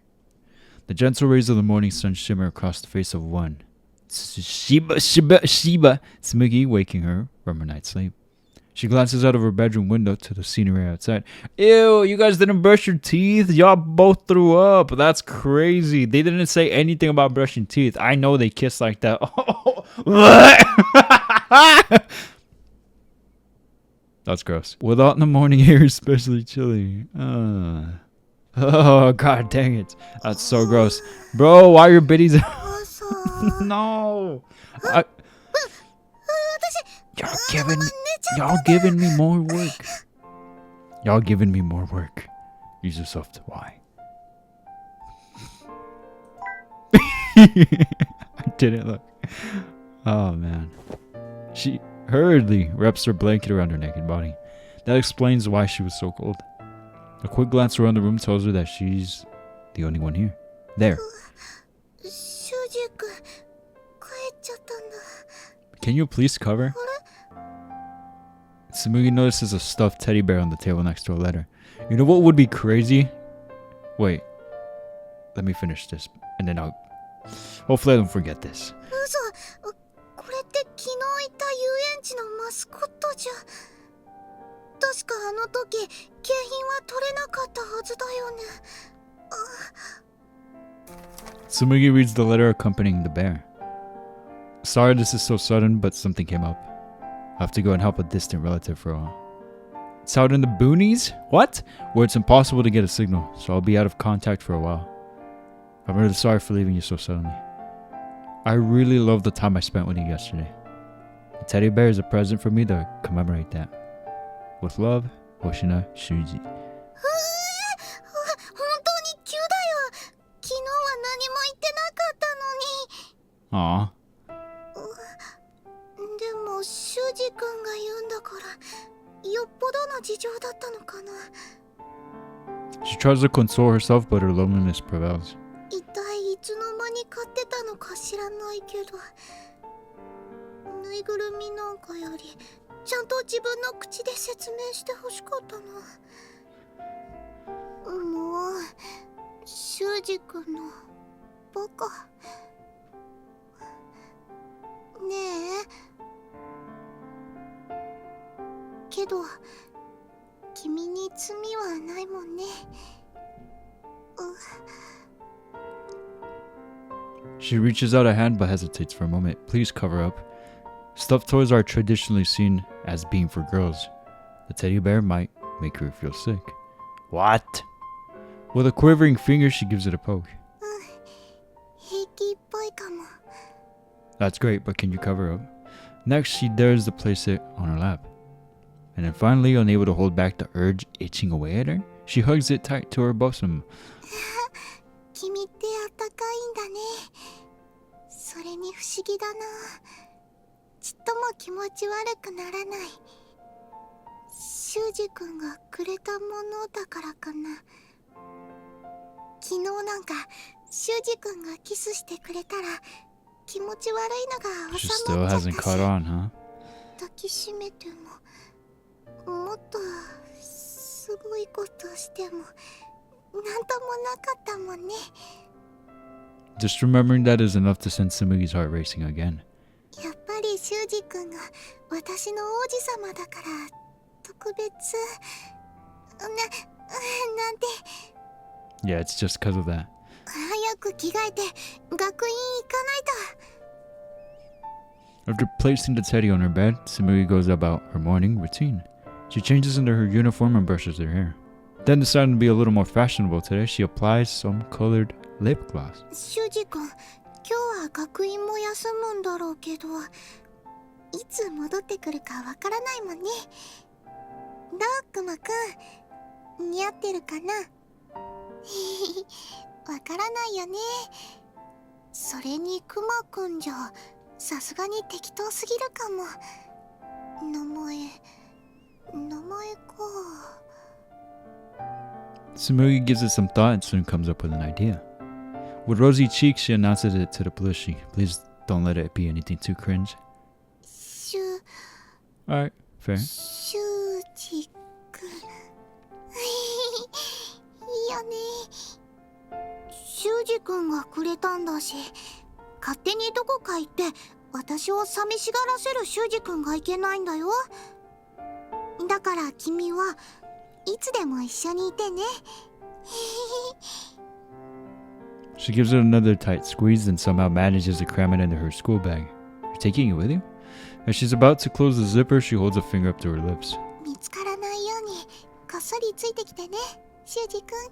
The gentle rays of the morning sun shimmer across the face of one. Shiba, Tsumugi, waking her from her night's sleep. She glances out of her bedroom window to the scenery outside. Ew, you guys didn't brush your teeth? Y'all both threw up. That's crazy. They didn't say anything about brushing teeth. I know they kiss like that. That's gross. Without the morning air especially chilly. Oh, god dang it. That's so gross. Bro, why are your biddies... No. Y'all giving me more work. Y'all giving me more work. Use yourself to why. I didn't look. Oh man. She hurriedly wraps her blanket around her naked body. That explains why she was so cold. A quick glance around the room tells her that she's the only one here. There. Can you please cover? Tsumugi notices a stuffed teddy bear on the table next to a letter. You know what would be crazy? Wait. Let me finish this. And then I'll... Hopefully I don't forget this. Tsumugi reads the letter accompanying the bear. Sorry this is so sudden, but something came up. I have to go and help a distant relative for a while. It's out in the boonies? What? Where it's impossible to get a signal, so I'll be out of contact for a while. I'm really sorry for leaving you so suddenly. I really love the time I spent with you yesterday. The teddy bear is a present for me to commemorate that. With love, Hoshina Shuji. Aw. でも修二君が言うんだからよっぽどの事情だったのかな。 She tries to console herself, but her loneliness prevails. 一体いつの間に買ってたのか知らないけど、ぬいぐるみなんかよりちゃんと自分の口で説明してほしかったな。もう修二君のバカ。ねえ、けど君に罪はないもんね。She reaches out a hand but hesitates for a moment. Please cover up. Stuffed toys are traditionally seen as being for girls. The teddy bear might make her feel sick. What? With a quivering finger, she gives it a poke. 平気っぽいかも。 That's great, but can you cover up? Next, she dares to place it on her lap. And then finally, unable to hold back the urge itching away at her, she hugs it tight to her bosom. 君ってあったかいんだね。それに不思議だな。ちっとも気持ち悪くならない。修二君がくれたものだからかな。昨日なんか修二君がキスしてくれたら気持ち悪いのが She 収 still まっちゃっ hasn't た caught し、 on, huh? 抱きしめてももっとすごいことしてもなんともなかったもんね。 Just remembering that is enough to send Tsumugi's heart racing again. やっぱり修二君が私の王子様だから特別なんて。 Yeah, it's just because of that. 早く着替えて学院行かないと。 After placing the teddy on her bed, Tsumugi goes about her morning routine. She changes into her uniform and brushes her hair. Then, deciding to be a little more fashionable today, she applies some colored lip gloss. 修二君、今日は学院も休むんだろうけど、いつ戻ってくるかわからないもんね。どう、くまくん、似合ってるかな。わからないよね。それにくまくんじゃさすがに適当すぎるかも。名前か。 Tsumugi gives it some thought and soon comes up with an idea. With rosy cheeks, she announces it to the plushie. Please don't let it be anything too cringe. Alright, fair. 修二君。いいよね。修二君がくれたんだし、勝手にどこか行って私を寂しがらせる修二君がいけないんだよ。だから君はいつでも一緒にいてね。 She gives it another tight squeeze and somehow manages to cram it into her school bag. You're taking it with you? As she's about to close the zipper, she holds a finger up to her lips. 見つからないようにこっそりついてきてね、修二君。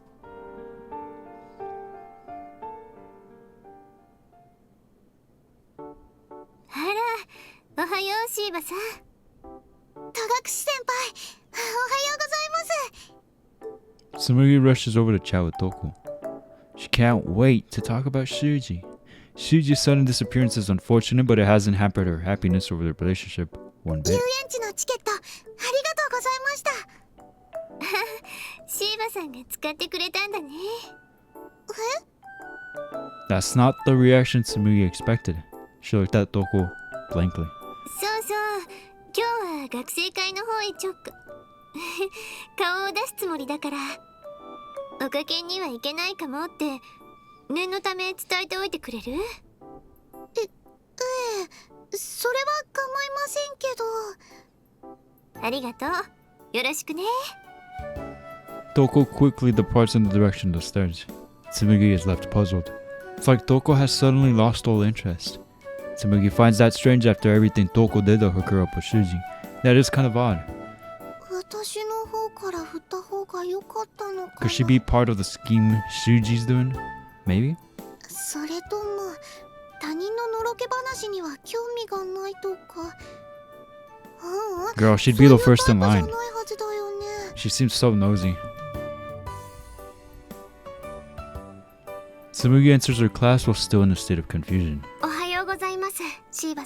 あら、おはようシーバさん。戸隠先輩、おはようございます。 Tsumugi rushes over to chat with Toko. She can't wait to talk about Shuji. Shuji's sudden disappearance is unfortunate, but it hasn't hampered her happiness over their relationship one 遊 bit. 園地のチケットありがとうございました。シーバさんが使ってくれたんだね。 That's not the reaction Tsumugi expected. She looked at Toko blankly. そうそう、今日は学生会の方へちょっく顔を出すつもりだから、おかけには行けないかもって念のため伝えておいてくれる？ええ、それは構いませんけど。ありがとう。よろしくね。 Toko quickly departs in the direction of the stairs. Tsumugi is left puzzled. It's like Toko has suddenly lost all interest. Tsumugi finds that strange after everything Toko did to hook her up with Shuji. That is kind of odd. 私の方から振った方が良かったのかな。 Could she be part of the scheme Shuji's doing? Maybe? それとも他人ののろけ話には興味がないとか。Girl, she'd be the first in そんなタイ line. プじゃないはずだよね。 She seems so nosy. Tsumugi enters her class while still in a state of confusion. おはようご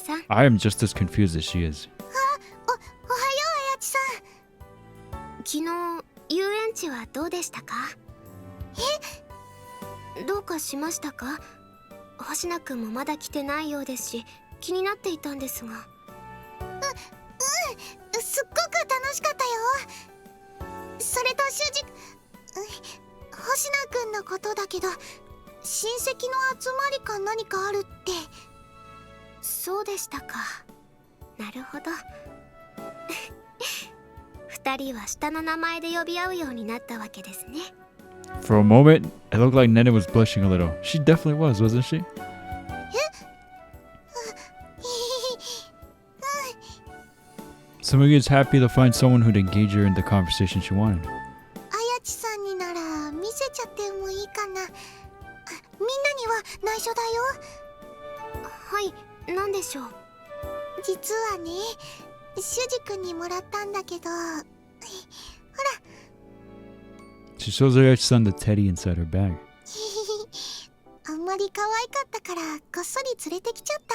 さん。 I am just as confused as she is. おはよう綾千さん。昨日遊園地はどうでしたか？どうかしましたか？星名くんもまだ来てないようですし、気になっていたんですが。すっごく楽しかったよ。それと星名くんのことだけど、親戚の集まりか何かあるって。そうでしたか。なるほど。二人は下の名前で呼び合うようになったわけですね。For a moment, it looked like Nene was blushing a little. She definitely was, wasn't she? Tsumugi is happy to find someone who'd engage her in the conversation she wanted. 綾千さんになら見せちゃってもいいかな。みんなには内緒だよ。はい、なんでしょう。実はね、修二くんにもらったんだけど、ほら。 She shows her son the teddy inside her bag. あんまり可愛かったからこっそり連れてきちゃった。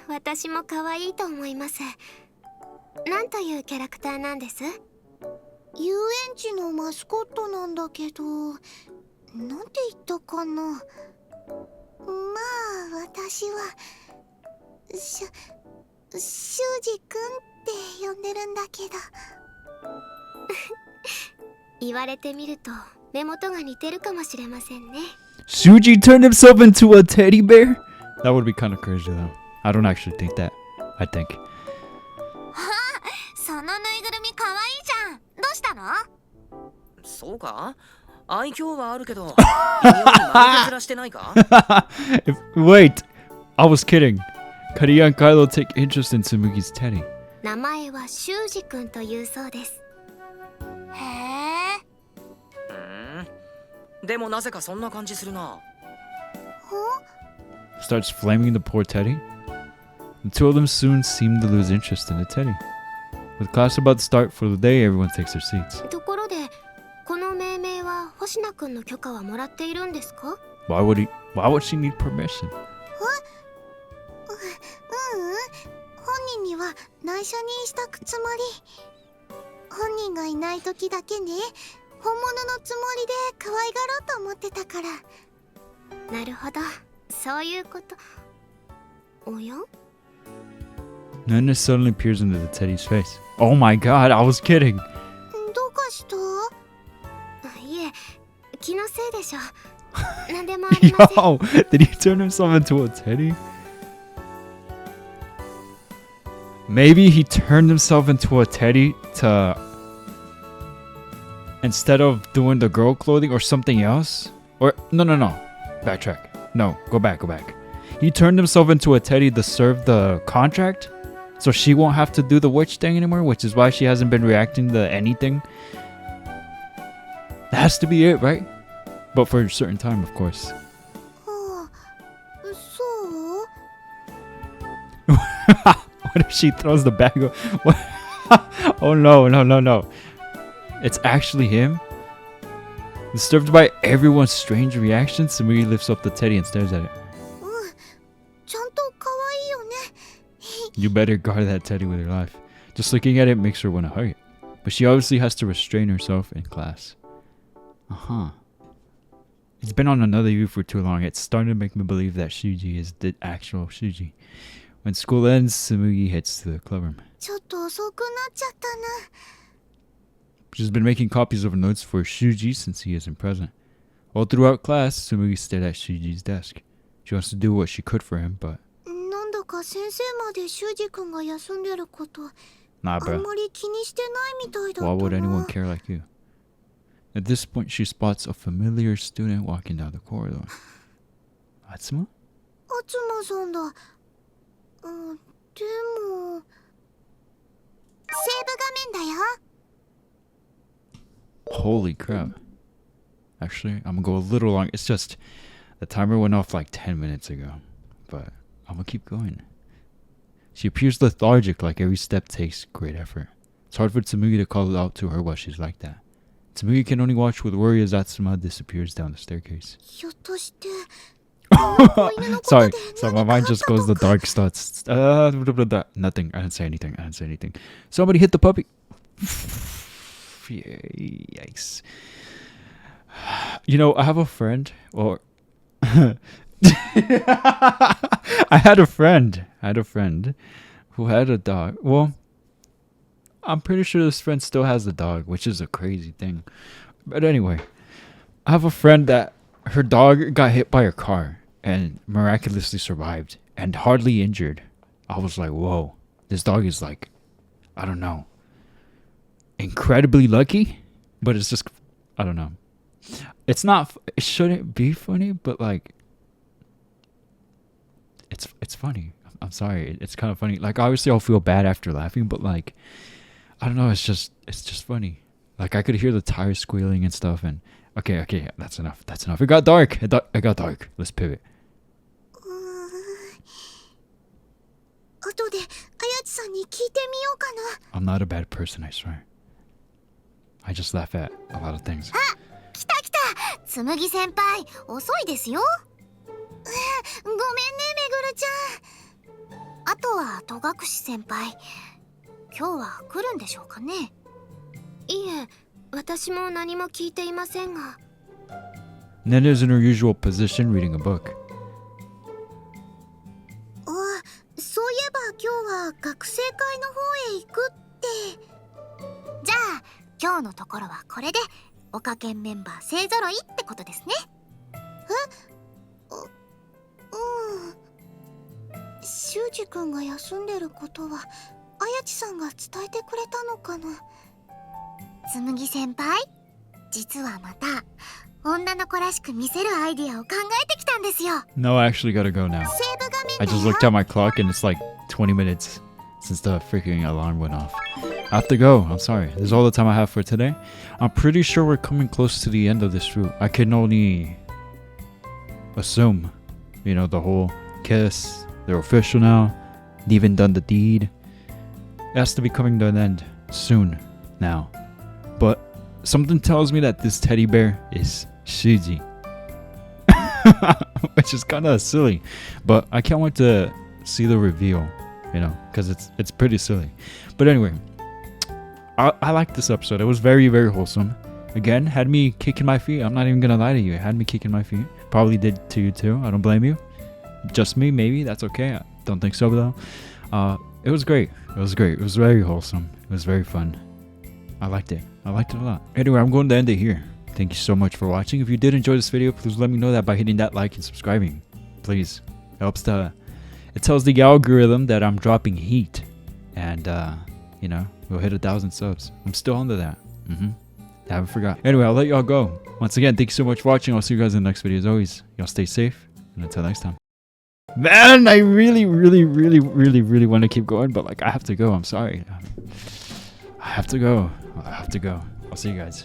私も可愛いと思います。なんというキャラクターなんです？遊園地のマスコットなんだけど、なんて言ったかな。まあ私は修二くんって呼んでるんだけど。言われてみると目元が似てるかもしれませんね。 Shuji turned himself into a teddy bear? That would be kind of crazy though. I don't actually think that. I think. そのぬいぐるみ可愛いじゃん。どうしたの？そうか？愛嬌はあるけど、君は何かずらしてないか？ Wait, I was kidding. Kariya and Kylo take interest in Tsumugi's teddy. 名前は修二くんというそうです。へえ。でもなぜかそんな感じするな。Starts flaming the poor teddy. The two of them soon seem to lose interest in the teddy. With class about to start for the day, everyone takes their seats. ところで、この命名は星名くんの許可はもらっているんですか？ Why would she need permission? 本人には内緒にしとくつもり。本人がいない時だけね、本物のつもりで可愛がろうと思ってたから。なるほど、そういうこと。おや？ Nana suddenly peers into the teddy's face. Oh my god, I was kidding. どうかした？いえ、気のせいでしょ。何でもありません。 Yo, did he turn himself into a teddy? Maybe he turned himself into a teddy to... instead of doing the girl clothing or something else? Or... No. Backtrack. No, go back. He turned himself into a teddy to serve the contract? So she won't have to do the witch thing anymore, which is why she hasn't been reacting to anything? That has to be it, right? But for a certain time, of course. はあ、そう？ What if she throws the bag? What? Oh no. It's actually him? Disturbed by everyone's strange reactions, Tsumugi lifts up the teddy and stares at it. ちゃんと可愛いよね。 You better guard that teddy with your life. Just looking at it makes her want to hug it. But she obviously has to restrain herself in class. It's been on another view for too long. It's starting to make me believe that Shuji is the actual Shuji. When school ends, Tsumugi heads to the clubroom. ちょっと遅くなっちゃったな。 She's been making copies of notes for Shuji since he isn't present. All throughout class, Tsumugi stared at Shuji's desk. She wants to do what she could for him, but... なんだか先生まで修二くんが休んでること Nah, あん bro. まり気にしてないみたいだった Why would な。 anyone care like you? At this point, she spots a familiar student walking down the corridor. Atsuma? あつまさんだ。でもセーブ画面だよ。 Holy crap. Actually, I'm gonna go a little long. It's just the timer went off like 10 minutes ago. But I'm gonna keep going. She appears lethargic, like every step takes great effort. It's hard for Tsumugi to call out to her while she's like that. Tsumugi can only watch with worry as Atsuma disappears down the staircase. ひょっとして Sorry, my mind just goes the dark thoughts. Nothing. I didn't say anything. Somebody hit the puppy. Yikes. You know, I have a friend, or I had a friend who had a dog. Well, I'm pretty sure this friend still has a dog, which is a crazy thing. But anyway, I have a friend that her dog got hit by a car and miraculously survived and hardly injured. I was like, whoa, this dog is like, I don't know, incredibly lucky. But it's just, I don't know. It's not, it shouldn't be funny, but like, it's funny. I'm sorry. It's kind of funny. Like, obviously I'll feel bad after laughing, but like, I don't know. It's just funny. Like, I could hear the tires squealing and stuff. And okay, yeah, that's enough. It got dark. It got dark. Let's pivot. 後で綾地さんに聞いてみようかな。 I'm not a bad person, I swear. I just laugh at a lot of things. 来た来た、紬先輩、遅いですよ。ごめんね、めぐるちゃん。あとは戸隠先輩、今日は来るんでしょうかね。いえ、私も何も聞いていませんが。Nena's in her usual position reading a book. そういえば今日は学生会の方へ行くって。じゃあ今日のところはこれでおかけんメンバー勢ぞろいってことですね。修二くんが休んでることは綾地さんが伝えてくれたのかな。紬先輩、実はまた女の子らしく見せるアイディアを考えてきたんですよ。 No, I actually gotta go now. セーブ画面 I just looked at my clock and it's like 20 minutes since the freaking alarm went off. I have to go. I'm sorry. This is all the time I have for today. I'm pretty sure we're coming close to the end of this route. I can only assume, you know, the whole kiss. They're official now. They even done the deed. It has to be coming to an end soon now. But something tells me that this teddy bear is Shuji. Which is kind of silly. But I can't wait to see the reveal, you know, because it's pretty silly. But anyway, I like this episode. It was very, very wholesome. Again, had me kicking my feet. I'm not even gonna lie to you. It had me kicking my feet. Probably did to you too. I don't blame you. Just me, maybe. That's okay. I don't think so though. It was great. It was very wholesome. It was very fun. I liked it a lot. Anyway, I'm going to end it here. Thank you so much for watching. If you did enjoy this video, please let me know that by hitting that like and subscribing. Please. It tells the algorithm that I'm dropping heat. And you know, we'll hit 1,000 subs. I'm still under that. I haven't forgot. Anyway, I'll let y'all go. Once again, thank you so much for watching. I'll see you guys in the next video. As always, y'all stay safe. And until next time. Man, I really want to keep going, but like I have to go. I'm sorry. I have to go. I'll see you guys.